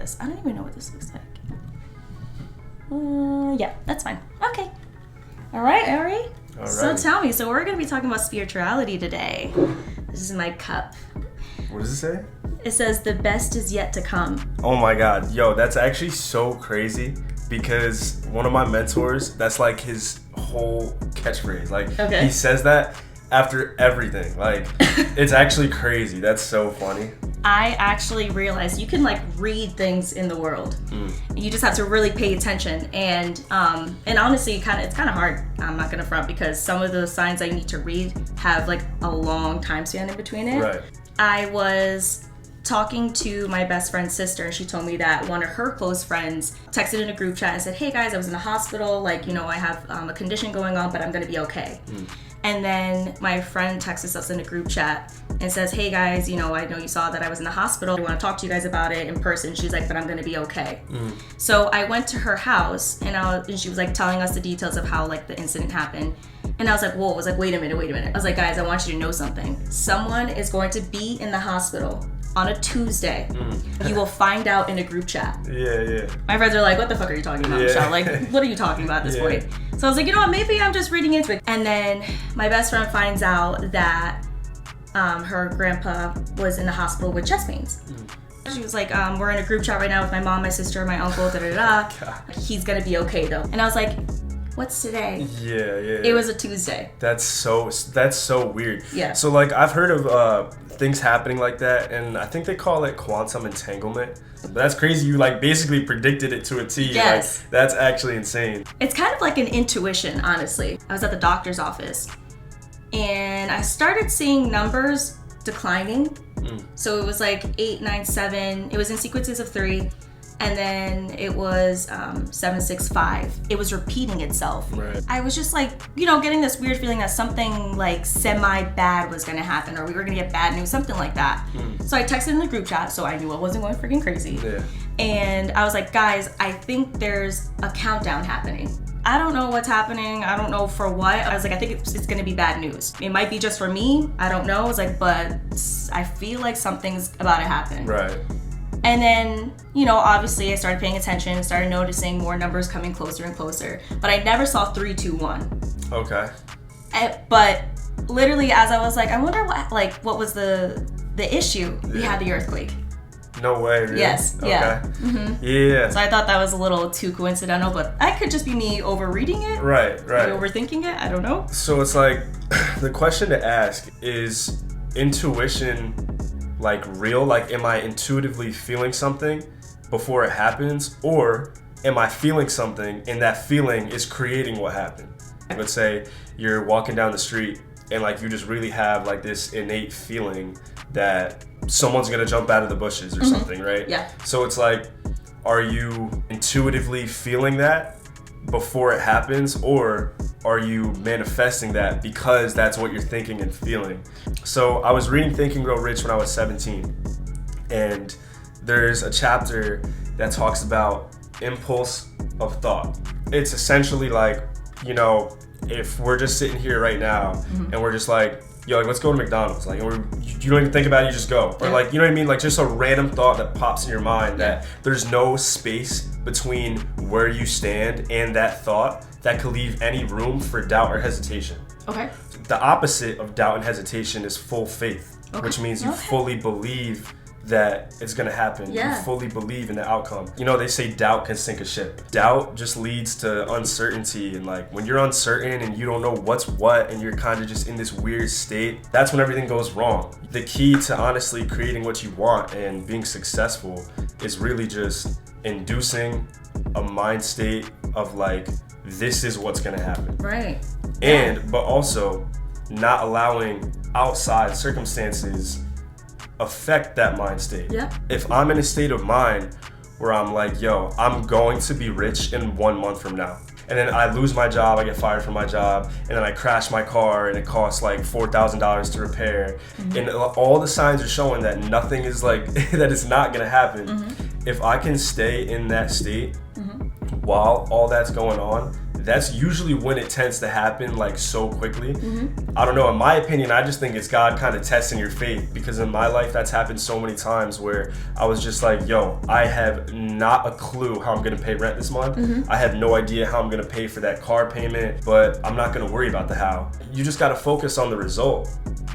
this. I don't even know what this looks like. Yeah, that's fine. Okay. All right, Ari. All right. So tell me, so we're going to be talking about spirituality today. This is my cup. What does it say? It says, the best is yet to come. Oh my God. Yo, that's actually so crazy because one of my mentors, that's like his whole catchphrase. Like, Okay. he says that after everything. Like, it's actually crazy. That's so funny. I actually realized you can like read things in the world. You just have to really pay attention, and honestly, it's kind of hard. I'm not gonna front because some of the signs I need to read have like a long time span in between it. Right. I was talking to my best friend's sister, and she told me that one of her close friends texted in a group chat and said, "Hey guys, I was in the hospital. Like, you know, I have a condition going on, but I'm gonna be okay." And then my friend texts us in a group chat and says, "Hey guys, you know, I know you saw that I was in the hospital. I want to talk to you guys about it in person." She's like, "But I'm gonna be okay." So I went to her house, and she was like telling us the details of how like the incident happened. And I was like, whoa, I was like, wait a minute. I was like, guys, I want you to know something. Someone is going to be in the hospital on a Tuesday. You will find out in a group chat. Yeah. My friends are like, what the fuck are you talking about, Yeah. Michelle? Like, what are you talking about at this point? So I was like, you know what, maybe I'm just reading into it. And then my best friend finds out that her grandpa was in the hospital with chest pains. She was like, we're in a group chat right now with my mom, my sister, my uncle, da-da-da. He's gonna be okay though. And I was like, what's today? Yeah. It was a Tuesday. That's so weird. Yeah. So like I've heard of things happening like that, and I think they call it quantum entanglement. But that's crazy. You like basically predicted it to a T. Yes. Like, that's actually insane. It's kind of like an intuition, honestly. I was at the doctor's office and I started seeing numbers declining. So it was like 8, 9, 7. It was in sequences of 3. And then it was 7, 6, 5. It was repeating itself. Right. I was just like, you know, getting this weird feeling that something like semi-bad was gonna happen, or we were gonna get bad news, something like that. So I texted in the group chat, so I knew I wasn't going freaking crazy. Yeah. And I was like, guys, I think there's a countdown happening. I don't know what's happening. I don't know for what. I was like, I think it's gonna be bad news. It might be just for me. I don't know. I was like, but I feel like something's about to happen. Right. And then, you know, obviously I started paying attention, started noticing more numbers coming closer and closer. But I never saw 3, 2, 1. Okay. But literally, as I was like, I wonder what was the issue? We had the earthquake. No way, really? Yes. Okay. Yeah. Yeah. So I thought that was a little too coincidental, but that could just be me overreading it. Right. Maybe overthinking it. I don't know. So it's like, the question to ask is intuition like real? Like, am I intuitively feeling something before it happens? Or am I feeling something and that feeling is creating what happened? Let's say you're walking down the street and like you just really have like this innate feeling that someone's gonna jump out of the bushes or something, right? Yeah. So it's like, are you intuitively feeling that before it happens, or are you manifesting that because that's what you're thinking and feeling? So I was reading Think and Grow Rich when I was 17, and there's a chapter that talks about impulse of thought. It's essentially like, you know, if we're just sitting here right now and we're just like, yo, like, let's go to McDonald's. Like, you don't even think about it, you just go. Or like, you know what I mean? Like, just a random thought that pops in your mind that there's no space between where you stand and that thought that could leave any room for doubt or hesitation. Okay. The opposite of doubt and hesitation is full faith, which means you Okay. fully believe that it's gonna happen. Yeah. You fully believe in the outcome. You know, they say doubt can sink a ship. Doubt just leads to uncertainty, and like when you're uncertain and you don't know what's what and you're kind of just in this weird state, that's when everything goes wrong. The key to honestly creating what you want and being successful is really just inducing a mind state of like, this is what's gonna happen. Right. But also not allowing outside circumstances affect that mind state. Yeah. If I'm in a state of mind where I'm like, yo, I'm going to be rich in 1 month from now, and then I lose my job, I get fired from my job, and then I crash my car and it costs like $4,000 to repair, and all the signs are showing that nothing is like, that it's not gonna happen. If I can stay in that state while all that's going on, that's usually when it tends to happen, like, so quickly. I don't know, in my opinion, I just think it's God kind of testing your faith, because in my life that's happened so many times where I was just like, yo, I have not a clue how I'm gonna pay rent this month. I have no idea how I'm gonna pay for that car payment, but I'm not gonna worry about the how. You just gotta focus on the result,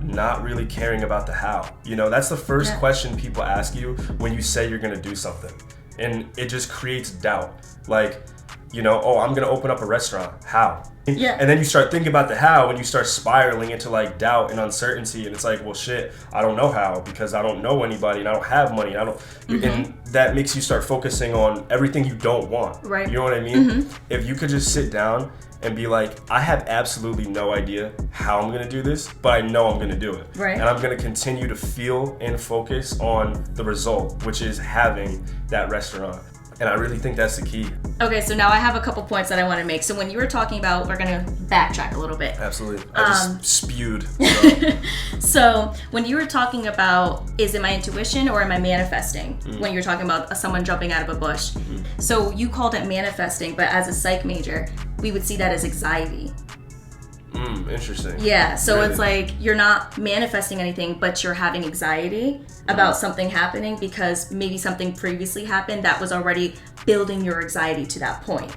not really caring about the how. You know, that's the first question people ask you when you say you're gonna do something. And it just creates doubt. Like, you know, oh, I'm gonna open up a restaurant. How? Yeah. And then you start thinking about the how, and you start spiraling into like doubt and uncertainty, and it's like, well, shit, I don't know how, because I don't know anybody, and I don't have money, and I don't. And that makes you start focusing on everything you don't want. Right. You know what I mean? If you could just sit down and be like, I have absolutely no idea how I'm gonna do this, but I know I'm gonna do it. Right. And I'm gonna continue to feel and focus on the result, which is having that restaurant. And I really think that's the key. Okay, so now I have a couple points that I want to make. So when you were talking about, we're going to backtrack a little bit. Absolutely. I just spewed. So when you were talking about, is it my intuition or am I manifesting? When you're talking about someone jumping out of a bush. So you called it manifesting, but as a psych major, we would see that as anxiety. Interesting. Yeah, so Really? it's like you're not manifesting anything, but you're having anxiety about something happening because maybe something previously happened that was already building your anxiety to that point.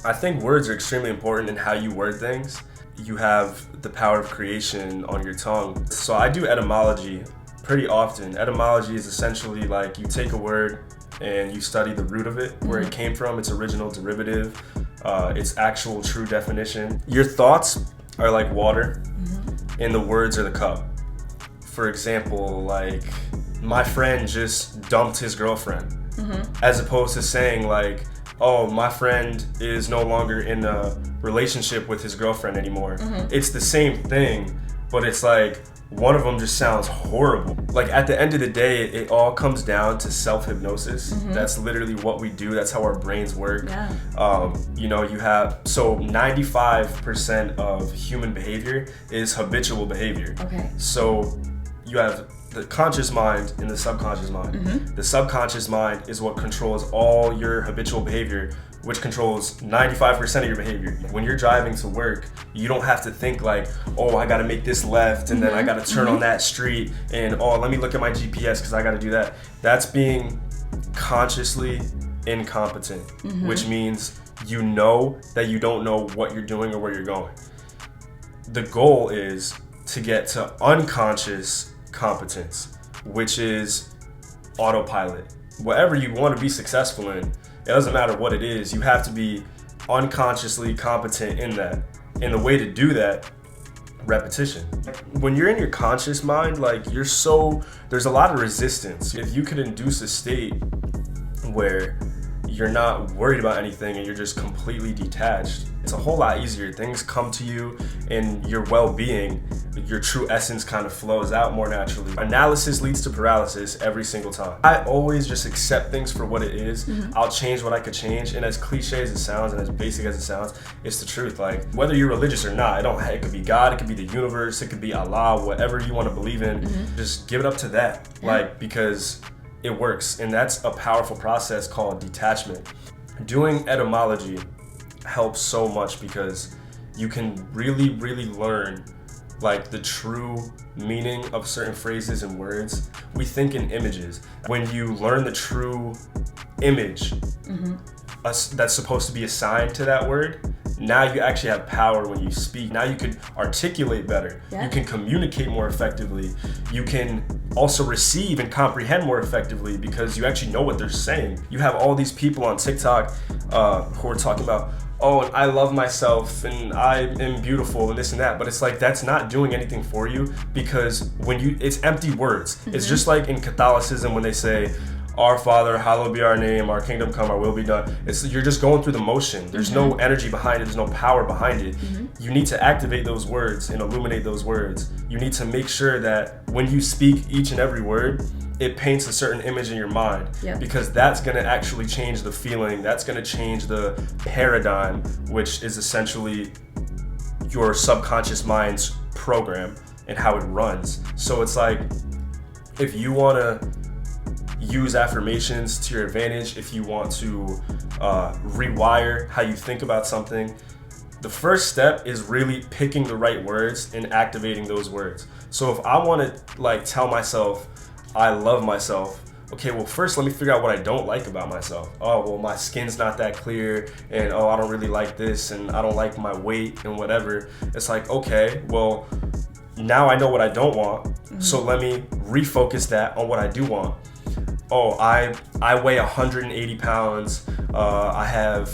I think words are extremely important in how you word things. You have the power of creation on your tongue. So I do etymology pretty often. Etymology is essentially like you take a word and you study the root of it, where it came from, its original derivative, its actual true definition. Your thoughts are like water, and the words are the cup. For example, like, my friend just dumped his girlfriend, as opposed to saying like, oh, my friend is no longer in a relationship with his girlfriend anymore. It's the same thing, but it's like, one of them just sounds horrible. Like, at the end of the day, it all comes down to self-hypnosis. That's literally what we do. That's how our brains work. Yeah. You know, you have, so 95% of human behavior is habitual behavior. Okay. So you have the conscious mind and the subconscious mind. The subconscious mind is what controls all your habitual behavior, which controls 95% of your behavior. When you're driving to work, you don't have to think like, oh, I gotta make this left, and then I gotta turn on that street, and oh, let me look at my GPS because I gotta do that. That's being consciously incompetent, which means you know that you don't know what you're doing or where you're going. The goal is to get to unconscious competence, which is autopilot. Whatever you want to be successful in, it doesn't matter what it is, you have to be unconsciously competent in that. And the way to do that, repetition. When you're in your conscious mind, like, there's a lot of resistance. If you could induce a state where you're not worried about anything and you're just completely detached, it's a whole lot easier. Things come to you, and your well-being, your true essence kind of flows out more naturally. Analysis leads to paralysis every single time. I always just accept things for what it is. I'll change what I could change, and as cliche as it sounds and as basic as it sounds, it's the truth. Like, whether you're religious or not, it could be God, it could be the universe, it could be Allah, whatever you want to believe in, just give it up to that. Like, because it works, and that's a powerful process called detachment. Doing etymology helps so much because you can really, really learn like the true meaning of certain phrases and words. We think in images. When you learn the true image that's supposed to be assigned to that word, now you actually have power when you speak. Now you can articulate better. Yeah. You can communicate more effectively. You can also receive and comprehend more effectively because you actually know what they're saying. You have all these people on TikTok who are talking about, oh, I love myself and I am beautiful and this and that, but it's like, that's not doing anything for you, because it's empty words. It's just like in Catholicism when they say, Our Father, hallowed be our name, our kingdom come, our will be done. You're just going through the motion. There's no energy behind it. There's no power behind it. You need to activate those words and illuminate those words. You need to make sure that when you speak each and every word, it paints a certain image in your mind, because that's going to actually change the feeling. That's going to change the paradigm, which is essentially your subconscious mind's program and how it runs. So it's like, if you want to use affirmations to your advantage, if you want to rewire how you think about something, the first step is really picking the right words and activating those words. So if I want to like tell myself I love myself, okay, well first let me figure out what I don't like about myself. Oh, well my skin's not that clear, and oh I don't really like this, and I don't like my weight and whatever. It's like, okay, well now I know what I don't want, so let me refocus that on what I do want. Oh, I weigh 180 pounds, I have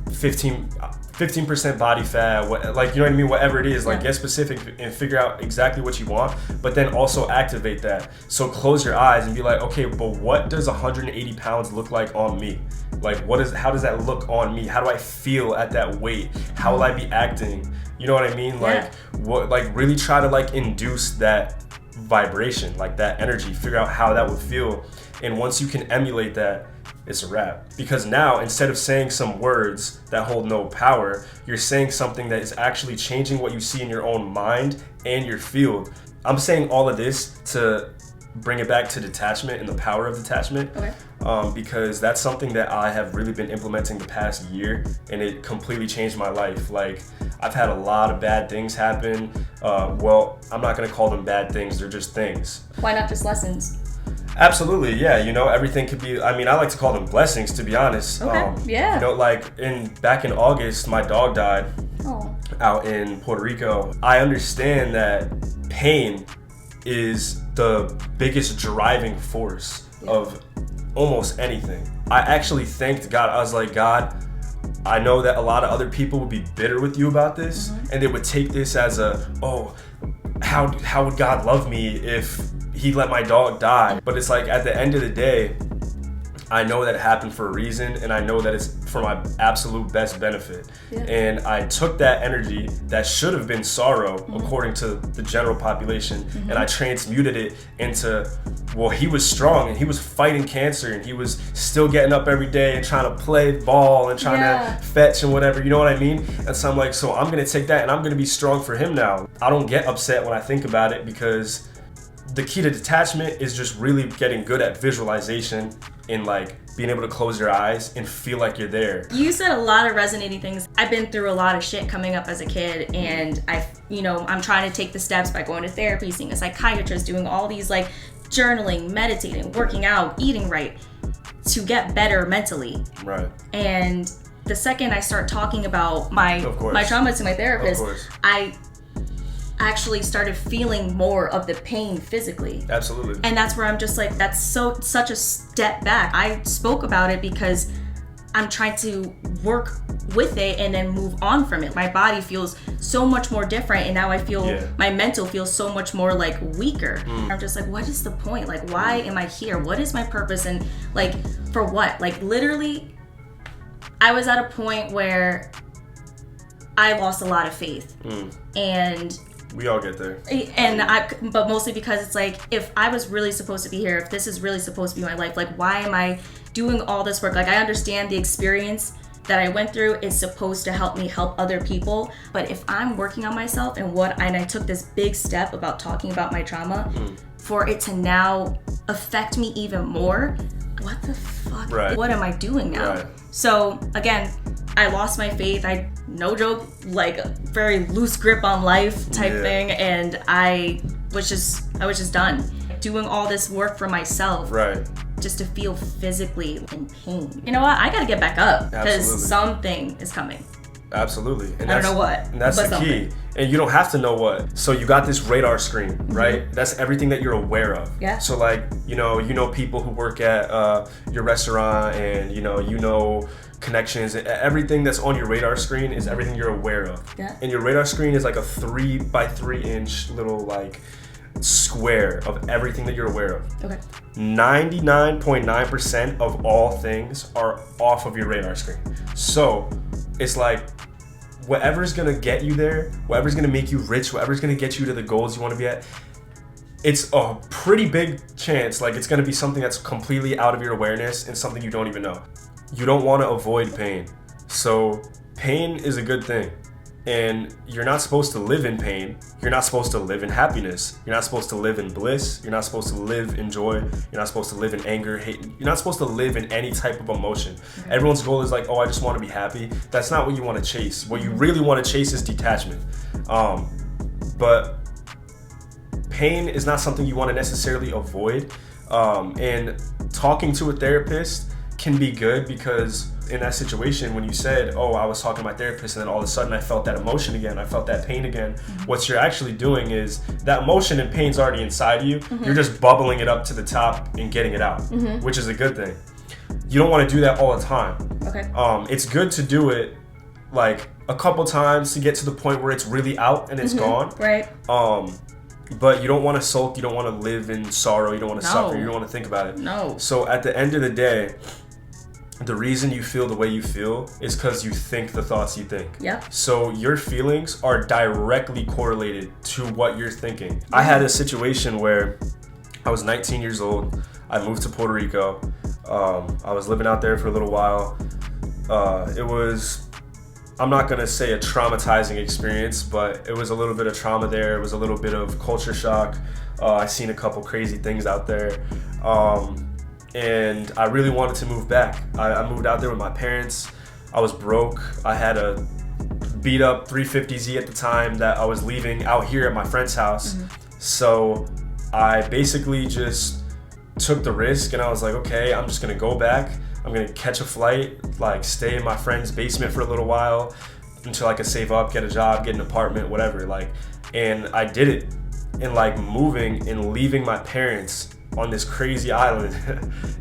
15% body fat, like, you know what I mean, whatever it is, like get specific and figure out exactly what you want, but then also activate that. So close your eyes and be like, okay, but what does 180 pounds look like on me? Like how does that look on me? How do I feel at that weight? How will I be acting? You know what I mean? Like what, like really try to like induce that vibration, like that energy, figure out how that would feel. And once you can emulate that, it's a wrap. Because now, instead of saying some words that hold no power, you're saying something that is actually changing what you see in your own mind and your field. I'm saying all of this to bring it back to detachment and the power of detachment. Okay. Because that's something that I have really been implementing the past year, and it completely changed my life. Like, I've had a lot of bad things happen. Well, I'm not gonna call them bad things, they're just things. Why not just lessons? Absolutely, yeah. You know, everything could be, I mean, I like to call them blessings, to be honest. Okay, yeah. You know, like back in August, my dog died out in Puerto Rico. I understand that pain is the biggest driving force of almost anything. I actually thanked God. I was like, God, I know that a lot of other people would be bitter with you about this, and they would take this as a, oh, how would God love me if he let my dog die? But it's like, at the end of the day, I know that it happened for a reason, and I know that it's for my absolute best benefit. And I took that energy that should have been sorrow, according to the general population, and I transmuted it into, well, he was strong and he was fighting cancer and he was still getting up every day and trying to play ball and trying to fetch and whatever, you know what I mean? And so I'm like, so I'm gonna take that and I'm gonna be strong for him now. I don't get upset when I think about it, because the key to detachment is just really getting good at visualization and like being able to close your eyes and feel like you're there. You said a lot of resonating things. I've been through a lot of shit coming up as a kid, and I'm trying to take the steps by going to therapy, seeing a psychiatrist, doing all these like journaling, meditating, working out, eating right to get better mentally. Right. And the second I start talking about my trauma to my therapist, I actually started feeling more of the pain physically. Absolutely. And that's where I'm just like, that's such a step back. I spoke about it because I'm trying to work with it and then move on from it. My body feels so much more different, and now I feel my mental feels so much more like weaker. I'm just like, what is the point? Like, why am I here? What is my purpose? And like, for what? Like, literally, I was at a point where I lost a lot of faith. And we all get there. But mostly because it's like, if I was really supposed to be here, if this is really supposed to be my life, like, why am I doing all this work? Like, I understand the experience that I went through is supposed to help me help other people, but if I'm working on myself and I took this big step about talking about my trauma, for it to now affect me even more, what the fuck? Right. What am I doing now? Right. So again, I lost my faith. No joke, like a very loose grip on life type thing, and I was just done doing all this work for myself. Right. Just to feel physically in pain. You know what? I gotta get back up, because something is coming. Absolutely. And I don't know what. And that's the key. And you don't have to know what. So you got this radar screen, right? That's everything that you're aware of. Yeah. So like, you know people who work at your restaurant, and you know connections, everything that's on your radar screen is everything you're aware of. Yeah. And your radar screen is like a 3x3 inch little like square of everything that you're aware of. Okay. 99.9% of all things are off of your radar screen. So it's like, whatever's gonna get you there, whatever's gonna make you rich, whatever's gonna get you to the goals you wanna be at, it's a pretty big chance, like, it's gonna be something that's completely out of your awareness and something you don't even know. You don't wanna avoid pain. So pain is a good thing. And you're not supposed to live in pain. You're not supposed to live in happiness. You're not supposed to live in bliss. You're not supposed to live in joy. You're not supposed to live in anger, hate. You're not supposed to live in any type of emotion. Everyone's goal is like, oh, I just want to be happy. That's not what you want to chase. What you really want to chase is detachment. But pain is not something you want to necessarily avoid. And talking to a therapist can be good, because in that situation, when you said, oh, I was talking to my therapist and then all of a sudden I felt that emotion again, I felt that pain again, what you're actually doing is that emotion and pain's already inside of you. You're just bubbling it up to the top and getting it out, which is a good thing. You don't want to do that all the time. Okay. It's good to do it like a couple times to get to the point where it's really out and it's gone. Right. But you don't want to sulk, you don't want to live in sorrow, you don't want to suffer, you don't want to think about it. No. So at the end of the day, the reason you feel the way you feel is because you think the thoughts you think. Yep. So your feelings are directly correlated to what you're thinking. I had a situation where I was 19 years old. I moved to Puerto Rico. I was living out there for a little while. It was, I'm not going to say a traumatizing experience, but it was a little bit of trauma there. It was a little bit of culture shock. I seen a couple crazy things out there. And I really wanted to move back. I moved out there with my parents. I was broke. I had a beat up 350Z at the time that I was leaving out here at my friend's house. So I basically just took the risk and I was like, okay, I'm just gonna go back. I'm gonna catch a flight, like stay in my friend's basement for a little while until I could save up, get a job, get an apartment, whatever. And I did it. And moving and leaving my parents on this crazy island.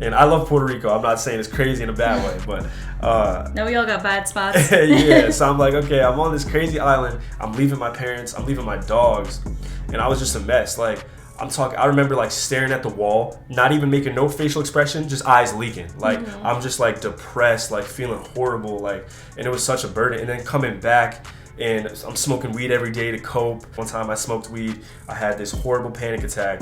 And I love Puerto Rico. I'm not saying it's crazy in a bad way, but now we all got bad spots. yeah, so I'm like, okay, I'm on this crazy island. I'm leaving my parents, I'm leaving my dogs, and I was just a mess. I remember staring at the wall, not even making no facial expression, just eyes leaking. I'm just depressed, feeling horrible, and it was such a burden. And then coming back, and I'm smoking weed every day to cope. One time I smoked weed, I had this horrible panic attack,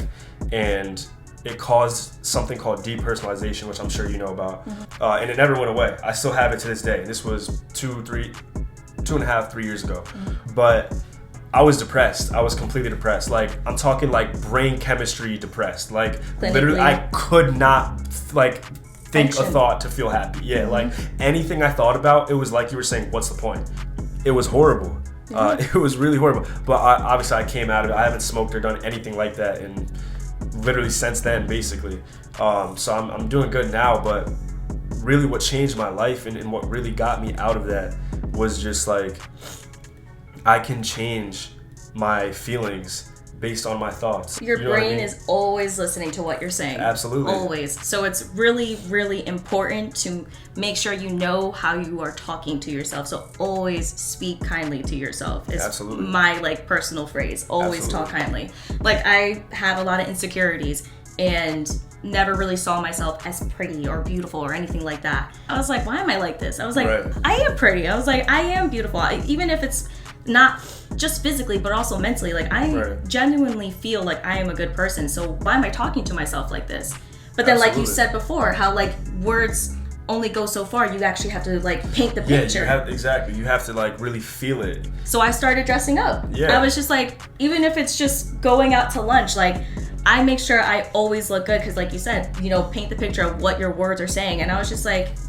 and it caused something called depersonalization, which I'm sure you know about. And it never went away. I still have it to this day. This was 2.5, 3 years ago. But I was depressed. I was completely depressed. I'm talking brain chemistry depressed. Literally, I could not think a thought to feel happy. Yeah, anything I thought about, it was like you were saying, what's the point? It was horrible. It was really horrible. But obviously I came out of it. I haven't smoked or done anything like that in literally since then, basically. So I'm doing good now, but really what changed my life and what really got me out of that was just I can change my feelings based on my thoughts. Your brain is always listening to what you're saying. Absolutely. Always. So it's really, really important to make sure you know how you are talking to yourself. So always speak kindly to yourself. Is Absolutely. My personal phrase. Always Absolutely. talk kindly. I have a lot of insecurities and never really saw myself as pretty or beautiful or anything like that. I was like, why am I like this? I was like, Right. I am pretty. I was like, I am beautiful. Even if it's not just physically, but also mentally. I Right. genuinely feel like I am a good person. So why am I talking to myself like this? But then, like you Absolutely. said before, how words only go so far. You actually have to paint the Yeah, picture. exactly. You have to really feel it. So I started dressing up. Yeah. I was just even if it's just going out to lunch, I make sure I always look good because, like you said, paint the picture of what your words are saying. And I was just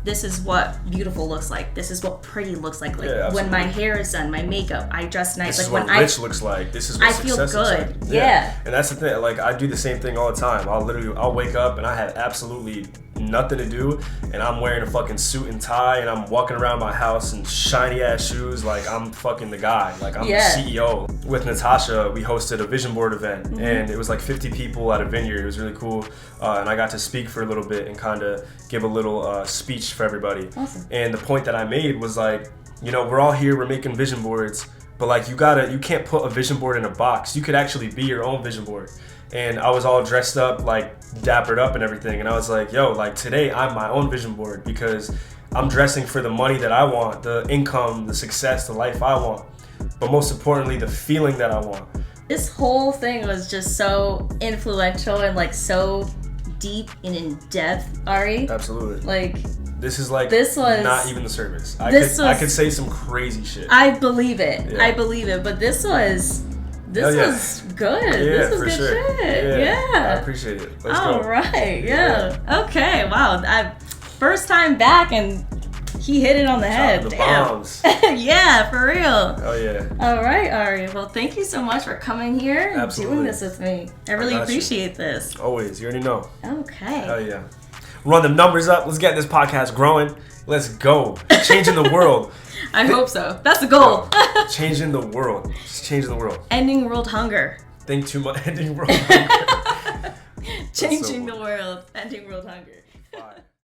this is what beautiful looks like. This is what pretty looks like. Yeah, when my absolutely. hair is done, my makeup, I dress nice. This is when what rich looks like. This is what I feel success good. looks like. Yeah. And that's the thing. I do the same thing all the time. I'll wake up and I have absolutely nothing to do, and I'm wearing a fucking suit and tie, and I'm walking around my house in shiny ass shoes. I'm fucking the guy. I'm Yeah. the CEO. With Natasha, we hosted a vision board event, and it was 50 people at a vineyard. It was really cool, and I got to speak for a little bit and kind of give a little speech for everybody. Awesome. And the point that I made was we're all here, we're making vision boards, but you can't put a vision board in a box. You could actually be your own vision board. And I was all dressed up, dappered up and everything. And I was today I'm my own vision board because I'm dressing for the money that I want, the income, the success, the life I want. But most importantly, the feeling that I want. This whole thing was just so influential and so deep and in depth, Ari. Absolutely. This is like This was- not even the surface. I this could say some crazy shit. I believe it. Yeah. I believe it. But this was Hell yeah. was good. Yeah, This was for good sure. shit. I Yeah. appreciate it. Let's All go. right. Yeah. Okay. Wow. First time back and he hit it on the head. The Damn. bombs. Yeah, for real. Oh yeah. All right, Ari. Well, thank you so much for coming here and Absolutely. doing this with me. I really got you. appreciate this. Always. You already know. Okay. Hell yeah. Run the numbers up. Let's get this podcast growing. Let's go. Changing the world. I hope so. That's the goal. Changing the world. Just changing the world. Ending world hunger. Think too much. Ending world hunger. Changing the world. Ending world hunger. Bye.